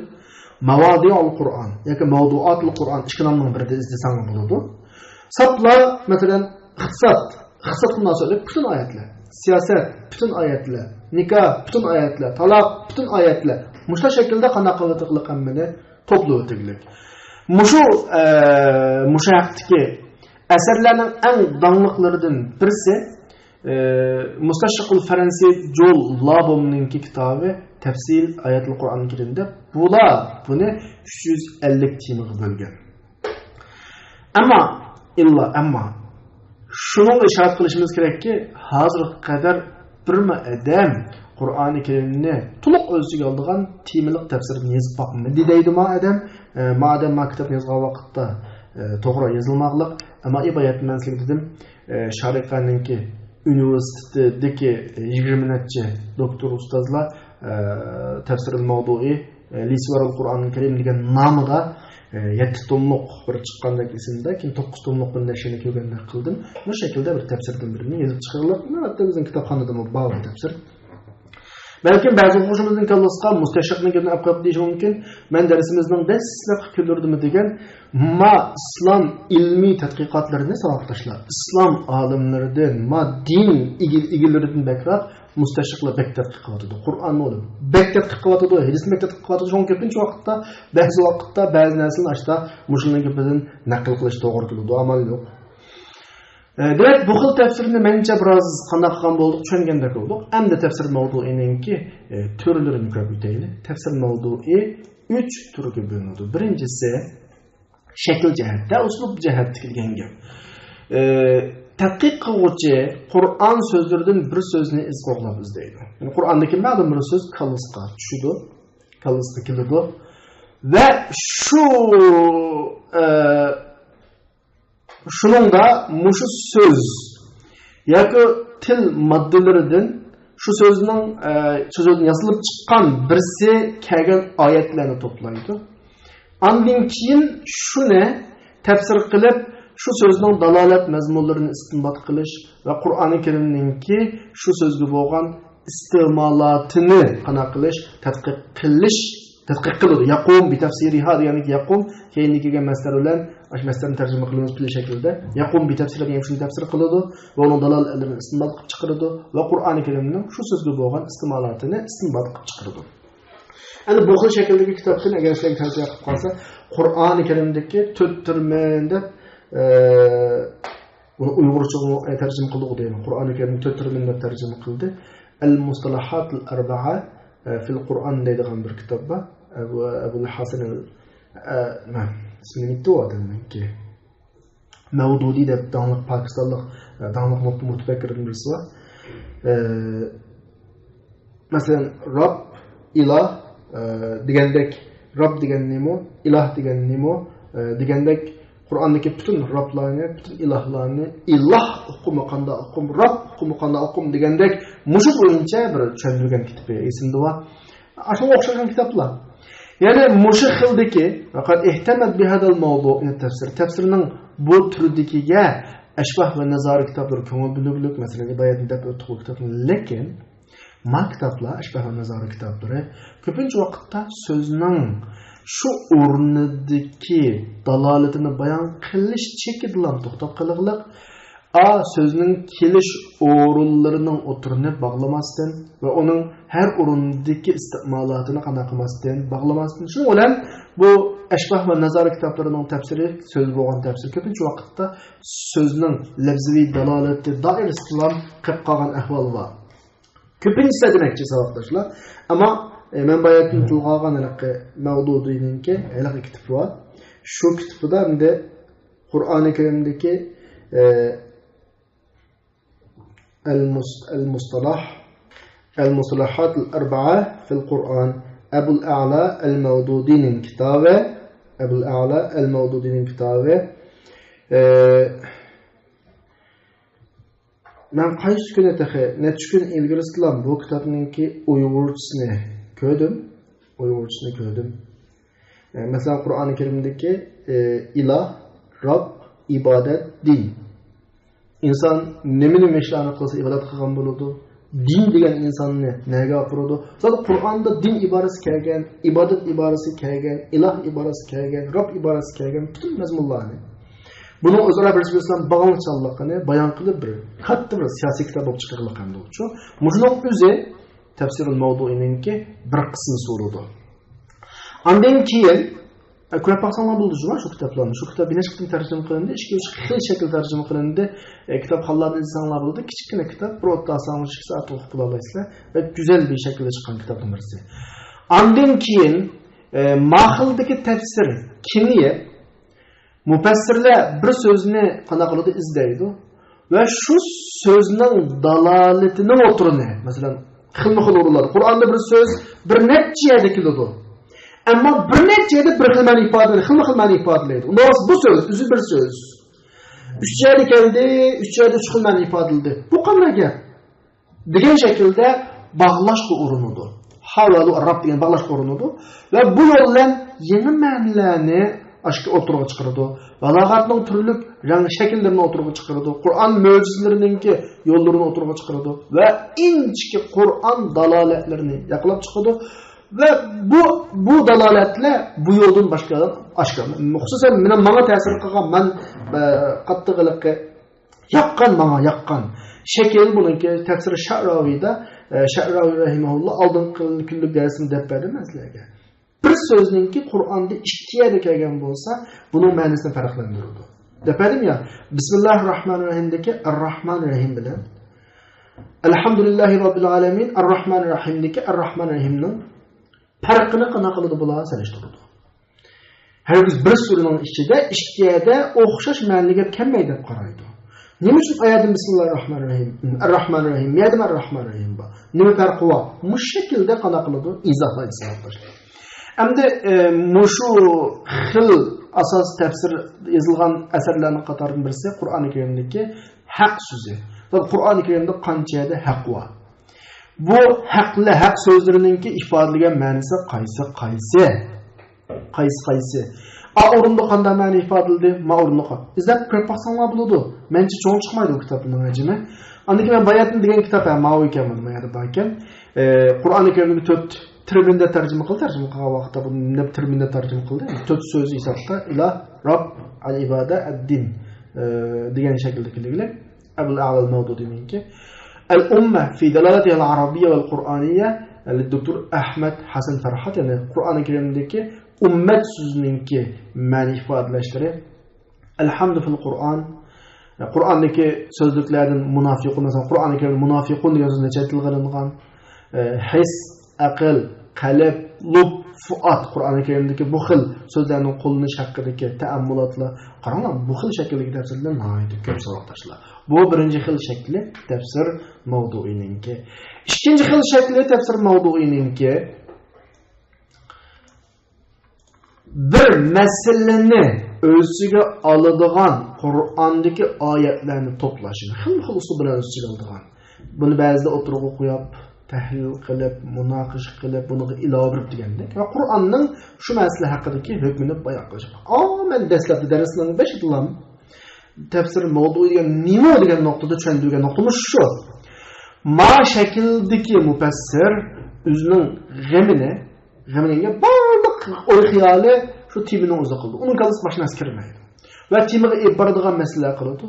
Mavadi'ul Qur'on yoki Mavdu'atul Qur'on ikki nomning birida izlasangiz bo'ladi. Sapla, masalan, iqtisod munosabat bütün oyatlar, siyosat bütün oyatlar, nikoh bütün oyatlar, taloq bütün oyatlar. Mushta shaklda qanaqa qilganini to'plab o'taglik. Mushu haqdagi asarlarning eng dangliqlaridan birisi Mustashriqul Faransi Joel Labomning kitobi Tafsil Ayatul Qur'on Kerimda buni 350 temaga bo'lgan. Ammo shuni ishorat qilishimiz kerakki, hozirga qadar birma odam Qur'oni Kerimni to'liq o'z ichiga oladigan temalik tafsirini yozib boqmadi deydimi odam. Madem maktab yozgan vaqtda to'g'ri yozilmoqliq, ammo iboyatmanslik dedim. Shariqaninki universitetdagi 20 necha doktor ustozlar tafsirul mavdu'i Lisvarul Qur'onul Kerim degan nomida 7 tomliq bir chiqqandek esimda, keyin 9 tomliq bir nashrini ko'rganda qildim. Bu shaklda bir tafsirdan birini yozib chiqarib, albatta bizning kitobxonada bor tafsir. Balkim ba'zi o'quvchimizning kallasiga mustashriqligini olib qo'yib deyish mumkin. Men darsimizning dastlab kunlardimi degan islom ilmiy tadqiqotlarini savoqdoshlar. Islom olimlaridan, din egilaridan bakroq mustashriqlar bek tadqiq qilyapti. Qur'onni olib bek tadqiq qilyapti, hadisni bek tadqiq qilyapti. Shunga ko'pincha vaqtda, ba'zi narsalarni ashta mushunlarga bizdan naql qilish to'g'ri keladi, amal yo'q. Demek bu xil tafsirni menimcha biroz qanday qilgan bo'ldik, tushungandek bo'ldik. Endi tafsir mavduininki turlarini ko'rib o'taylik. Tafsir mavdui 3 turga bo'linadi. Birinchisi shakl jihatda, uslub jihatda kelgan gap. Tadqiq qiluvchi Qur'on so'zlaridan bir so'zni izqoqlab izlaydi. Ya'ni Qur'ondagi ma'lum bir so'z kallasga tushadi, kallasga keladi va shuningda mushu so'z yoki til moddalaridan shu so'zning yozilib chiqqan birsi kelgan oyatlarni to'playdi. Ondan keyin shuni tafsir qilib, shu so'zning dalolat mazmunlarini istinbot qilish va Qur'oni Karimningki shu so'zga bo'lgan iste'molotini qana qilish, tadqiq qilish tadqiq qiladi. Yaqum bi tafsiriha ya'ni yaqum keyingi kelgan masdar bilan ash masdarni tarjima qilamiz bu shaklda. Yaqum bi tafsiriha degan shuni tafsir qiladi va uni dalolatlarini istinbot qilib chiqaradi va Qur'oni Karimning shu so'zga bo'lgan iste'molotini istinbot qilib chiqaradi. Endi bu xil shakldagi kitobni agar sizlarga tavsiya qilib qolsa, Qur'oni Karimdagi 4 turmanda uni Uyg'urcha tarjima qildi deyman. Qur'oni Karim 4 turmanda tarjima qildi. Al-Mustalahat al-Arba'a fil Qur'on deydigan bir kitob bor. Abu Hasan ismini aytdim. Mavdudi deb tanliq Pokistonlik tanliq mutafakkirning birisi bor. Masalan, Rob, iloh degandek Rob degan nima, iloh degan nima degandek Qur'ondagi butun roblarni, butun ilohlarni iloh hukmi qanday hukm, Rob hukmi qanday hukm degandek mushu bo'yicha bir tushuntirgan kitob esimda bor. Ashunga o'xshagan kitoblar. Ya'ni mushu xildagi faqat ehtimat bi hadal mavdu'ni tafsirning bu turidikiga ashbah va nazari kitoblar ko'ngil bo'lib, masalan, ibodatni deb o'tib kitoblar, lekin maktablar, ashbah va nazari kitoblari ko'pincha vaqtda so'zning shu o'rnidagi dalolatini bayon qilish chekididan to'xtab qiliqliq, so'zning kelish o'rinlarining o'tirini bog'lamasdan va uning har o'rindagi iste'molotini qanday qilmasdan bog'lamasdan, shuning bilan bu ashbah va nazari kitoblarining tafsiri so'z bo'lgan tafsir ko'pincha vaqtda so'zning lafziy dalolati doirasida qilib qolgan ahvol bor. Ko'pincha demakchi savatdoshlar, ammo men bayatni tulg'agan mavdudininki hali kitob bor. Shu kitobda endi Qur'oni Karimdagi al-mustalahat al-arba'a fil Qur'on Abul A'la al-Mawdudining kitobi, Abul A'la al-Mawdudining kitobi. Men qaysi kuni necha kun ilgari islam bu kitobninki Uyg'urchasini ko'rdim. Masalan, Qur'oni Karimdagi iloh, Rob, ibodat, din. İnsan nima ishlarni qilsa ibodat qilgan bo'ladi. Din degan insonni nega olib Zaten Qur'onda din iborasi kelgan, ibodat iborasi kelgan, iloh iborasi kelgan, Rob iborasi kelgan butun mazmunlarni. Buni o'zaro bir-birisidan bog'lanishligini bayon qilib bir katta bir siyosiy kitob bo'lib chiqarilgan uchun mushunning o'zi tafsirul mavdu'iningki bir qismi so'radi. Ondan keyin ko'rib baxsanlar bo'ldi shu kitoblarni. Shu kitob necha qitim tarjima qilindi, 2-3 xil shaklda tarjima qilindi. Kitobxonlarni izlanglar bo'ldi. Kichkina kitob, bir o'tda olsangiz 2 soat o'qib olasizlar va go'zal bir shaklda chiqqan kitobning birisi. Ondan keyin mahildagi tafsir kimiye mufassirlar bir so'zni qanday qiladi izlaydi va shu so'zning dalolatini o'tirini, masalan, xilma-xil o'rinlar. Qur'onda bir so'z bir necha yerda keladi. Ammo bir necha yerda bir xil ma'no ifodalaydi, xilma-xil ma'no ifodalaydi. Unda bu so'z, o'zi bir so'z. 3 yerda keldi, 3 yerda 3 xil ma'no ifodalaydi. Bu qanday gap? Degan shaklda bog'lashga urinidir. Havalu arab degan bog'lashga urinidir va bu yo'l bilan yangi ma'nolarni aşkı oturuğa çıkardı. Balagatның türlük rang şekillerini oturuğa çıkardı. Kur'an möcüzlerininki yollarını oturuğa çıkardı. Ve inçki Kur'an dalaletlerini yakalap çıkardı. Ve bu dalaletler bu yoldan başkadan aşkı. Hususen bana tesir kılgan, ben kattıqılıkı yakkan. Şekil bununki tefsiri Şa'ravi'de, Şa'ravi rahimahullah aldın küllük dersini depperdi mesleğe. Bir sözünki Qur'onda 2 yerda kelgan bo'lsa, buning ma'nosini farqlantiradi. Depadim ya, Bismillahirrahmanirrahimdagi Ar-Rahmanir-Rahim bilan Alhamdulillahi Rabbil alamin Ar-Rahmanir-Rahimdagi Ar-Rahmanir-Rahimning farqini qana qiladi bular solishtiradi. Hargiz bir suraning ichida 2 yerda o'xshash ma'noga kelmaydi deb qaraydi. Nima uchun oyatda Bismillahirrahmanirrahim, Ar-Rahmanir-Rahim, ya'ni Ar-Rahmanir-Rahim bor. Nima farqi bor? Bu shaklda qana qiladi izohlaydi sizlar. Endi mushu xil asos tafsir yozilgan asarlarning qatoridan birisi Qur'oni Karimdagi haq so'zi. Qur'oni Karimda qanchada haq bor. Bu haq so'zlarininki ifodalagan ma'nosi qaysi? O'rinda qanday ma'no ifodaldi? O'rinda. Izlab ko'rib baxsanlar bo'ladi. Mencha cho'ng chiqmaydi bu kitobning hajmi. Andaki men bayatni degan kitob ham ma'vo ekan, mana bu yerda bor ekan. Qur'oni Karimda 4 terminde tercüme qildi vaqtda buni terminde tercüme qildi 4 so'z hisobda ilah rob al ibada ad-din degan shakldagilar Abul A'la al-Mawdudi menki al-umma fi dalalatiha al-arabiyya wal-qur'aniyya للدكتور أحمد حسن فرحات yani Kur'an-ı Kerim'deki ummet sözününki ma'ni ifadeleşleri elhamdü fil Kur'an Kur'an'daki sözlüklerden munafiqun mesela Kur'an-ı Kerim munafiqun degan so'z necha tilg'ilingan his aql qalb lub fuat Kur'an-ı Kerim'deki bu xil sözlerning qo'llanish haqidagi ta'ammulatlar qaranglar bu xil shakldagi tafsirlar nihoyatda ko'p savoddoshlar bu birinchi xil shakli tafsir mavduininki ikkinchi xil shakli tafsir mavduininki bir masalani o'ziga oladigan Qur'ondagi oyatlarni to'plashini xil usul bilan o'ziga oladigan buni ba'zida o'tirib qo'yib tahlil qilib munoqish qilib buni ilova qilib degandek va Qur'onning shu masala haqidagi hukmini bayon qilish. Men dastlabki darslarning 5 yildan tafsir mavduiga nima degan nuqtada tushuntirgan nuqtamiz shu. Ma shakldagi mufassir o'zining g'aminiga barliq o'y xiyoli shu temining o'zi qildi. Uning kalisi mashinasi kirmaydi. Va temiga boradigan masala qiladi.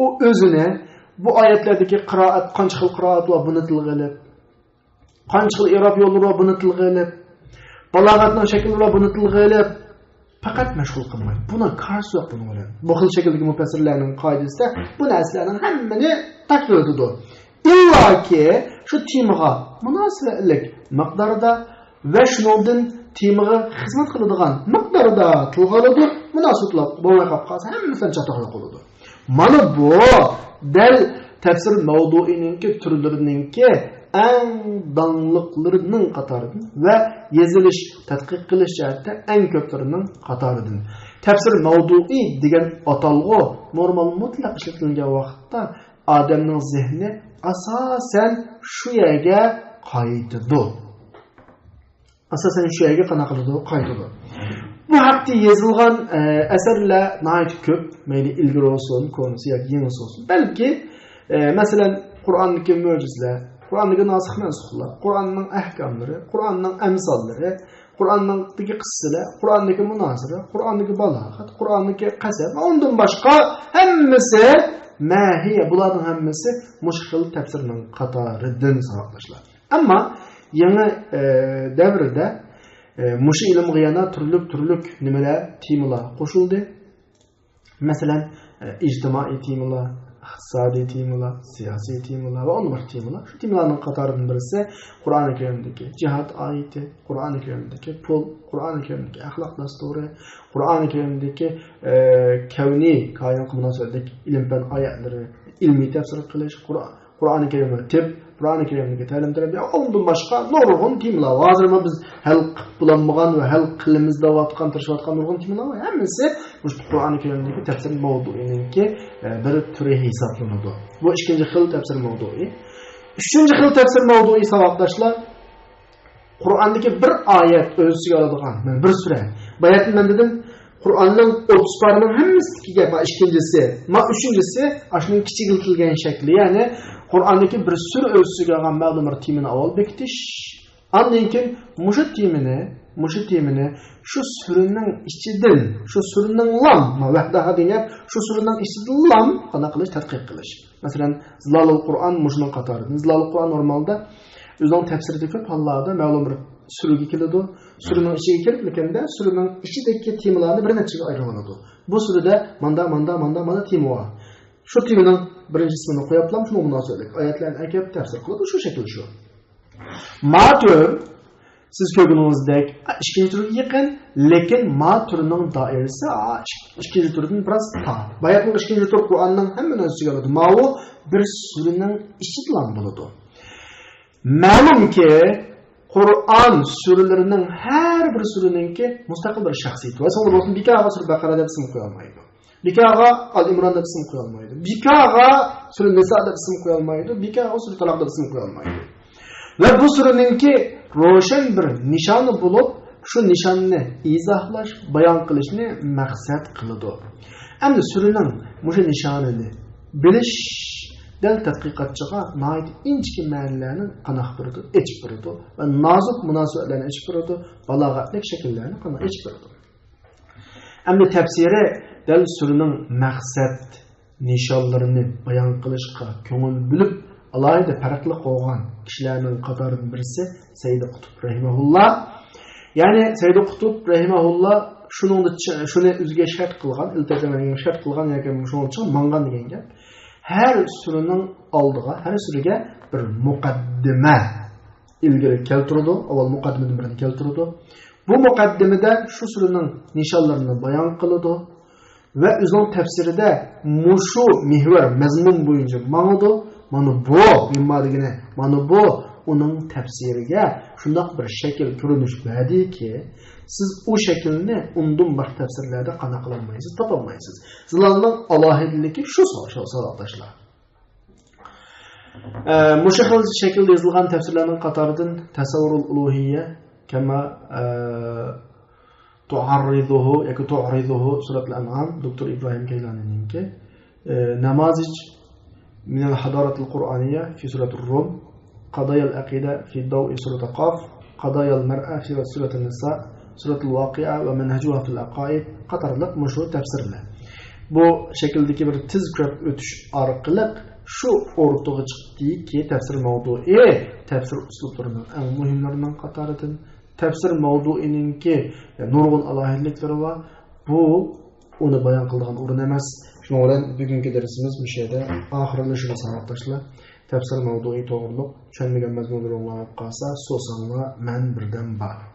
U o'zini bu oyatlardagi qiroat qancha xil qiroat va buni tilg'ilib qancha xil irob yo'llari va buni tilg'ilib balog'atning shakllari va buni tilg'ilib faqat mashg'ul qilmaydi. Buni qarshi yo'q buni bilan. Bu xil shakldagi mufassirlarning qoidasida bu narsalarning hammani takror etadi. Illaki shu temaga munosiblik miqdorida va shundan temaga xizmat qiladigan miqdorida tilg'iladi, munosabatlar bo'lmay qolsa hammasidan chatoqli qoladi. Mana bu dal tafsir mavduininki turlarininki eng danliqlarining qatoridan va yazilish, tadqiq qilish jihatda eng ko'plarining qatoridan. Tafsir mavdui degan atalg'u normal mutlaq ishlatilgan vaqtda odamning zehni asosan shu yerga qaytadi. Asosan shu yerga qanaqa qiladi? Qaytadi. Bu haqda yozilgan asarlar nihoyat ko'p, mayli ilgari olsun, ko'rinsa yoki yangi olsun. Balki masalan Qur'ondagi mo'jizalar, Qur'ondagi nasikh mansuhlar, Qur'onning ahkomlari, Qur'onning amsollari, Qur'ondagi qissalar, Qur'ondagi munozara, Qur'ondagi balog'at, Qur'ondagi qasam va undan boshqa hammasi mahiya bularning hammasi mushkil tafsirning qatoridan savoqlashlar. Ammo yangi davrda mush ilmga yana turlik nimalar temalar qo'shildi. Masalan, ijtimoiy temalar, iqtisodiy temalar, siyosiy temalar va boshqa temalar. Shu temalarning qatoridan birisi Qur'oni Karimdagi jihad oyati, Qur'oni Karimdagi pul, Qur'oni Karimdagi axloq dasturi, Qur'oni Karimdagi kavniy koinot munosabatidagi ilm-fan oyatlari, ilmiy tafsir qilish, Qur'oni Karimda tib, Qur'oni Karimdagi ta'lim tarbiya, undan boshqa nurg'un temalar. Hozir biz hal qilinmagan va hal qilimizda vatgan tirishayotgan nurg'un temalar va hammasi shu Qur'oni Karimdagi tafsir mavduininki bir turi hisoblanadi. Bu ikkinchi xil tafsir mavdui. Uchinchi xil tafsir mavdui savoddoshlar Qur'ondagi bir oyat o'ziga oladigan, bir sura. Bayatni men dedim Qur'onning 30 parning hammasiga gap, ikkinchisi, uchinchisi ashning kichikiltirilgan shakli, ya'ni Qur'ondagi bir sura o'ziga olgan ma'lum bir temani avval bekitish, undan keyin mushu temani shu suraning ichidan, shu suraning lam, vahdaha degan shu suraning ichidan lam qana qilish, tadqiq qilish. Masalan, Zilalul Qur'on mushning qatoridan. Zilalul Qur'on normalda o'zining tafsirida ko'p hollarda ma'lum bir suraga keladi. Suraning ichiga kelib ketganda suraning ichidagi temalarni bir nechaga aylanadi. Bu surada mana tema bor. Shu temaning birinchi ismini qo'yaplam, shunga munosabatli oyatlarni akab tafsir qiladi, shu shakl shu. Matur siz ko'rganingizdek ikkinchi turga yaqin, lekin ma turining doirasi ikkinchi turdan biroz tar. Bayatning ikkinchi tur Qur'onning hamma narsasiga oladi. Ma'u bir suraning ichidan bo'ladi. Ma'lumki Qur'on suralarining har bir suraninki mustaqil bir shaxsiyati va so'ngra bo'lsin Bikaga sura Baqara deb ism qo'ya olmaydi. Bikaga Al-Imron deb ism qo'ya olmaydi. Bikaga sura Nisa deb ism qo'ya olmaydi. Bikaga sura Taloq deb ism qo'ya olmaydi. Va bu suraninki ro'shan bir nishoni bo'lib, shu nishonni izohlash, bayon qilishni maqsad qiladi. Endi suraning o'sha nishonini bilish Del tədqiqatçığa nəhayət inçki mənlərini qanaq bürüdü, eçib bürüdü və nazıq münasibətlərini eçib bürüdü, balağatlik şəkillərini qanaq eçib bürüdü. Əmdə təfsiri del sürünün məqsəd, nişanlarını bayan qilishqa ko'ngil bilib, alayda farqli qo'ygan kishilarning qatoridan birisi Sayyid Qutb rahimahullah. Ya'ni Sayyid Qutb rahimahullah shuni o'ziga shart qilgan, iltizomga shart qilgan yoki shuning uchun mangan degan gap. Her sürünün aldığı, her sürüge bir mukaddime ilgili keltirdi. Avval mukaddimeden birini keltirdi. Bu mukaddimede şu sürünün nişanlarını bayan kılıdı. Ve özünün tefsiride muşu mihver mezmun boyunca manıdı. Manı bu, manı bu onun tefsirige şundak bir şekil görünüş verdi ki siz o şekilini ondan başka tefsirlerde kanaklanmayısınız, tapamayısınız. Zılanın alahidiliki şu arkadaşlar. Bu şekilde yazılgan tefsirlerin katarıdın Tasavvurul Uluhiyye kema tu'arriduhu Surat Al-An'am Dr. İbrahim Keylani'ninki Namazic minel hadaratul Kur'aniye fi Suratul Rum Qadayal Aqida fi Dav'i Surat Qaf Qadayal Mer'a fi Surat Nisa Suratul Vaqi'a ve Menhecuha fil Aqaid qatarlıq muşu tefsirler. Bu şekildeki bir tizkör ötüş arqılıq şu ortaya çıktı ki tefsir mevdu'i tefsir usluplarının en mühimlerinden qatarıdır. Tefsir mevdu'inin ki nurgun alahidlikleri var. Bu onu bayan kıldığın urun emas. Şuna olan bugünkü dersimiz bir şeyde ahirleşiriz arkadaşlar. Tefsir mevdu'i doğruluk. Şenmegen mezmunları olmayıp kalsa sosanla men birden var.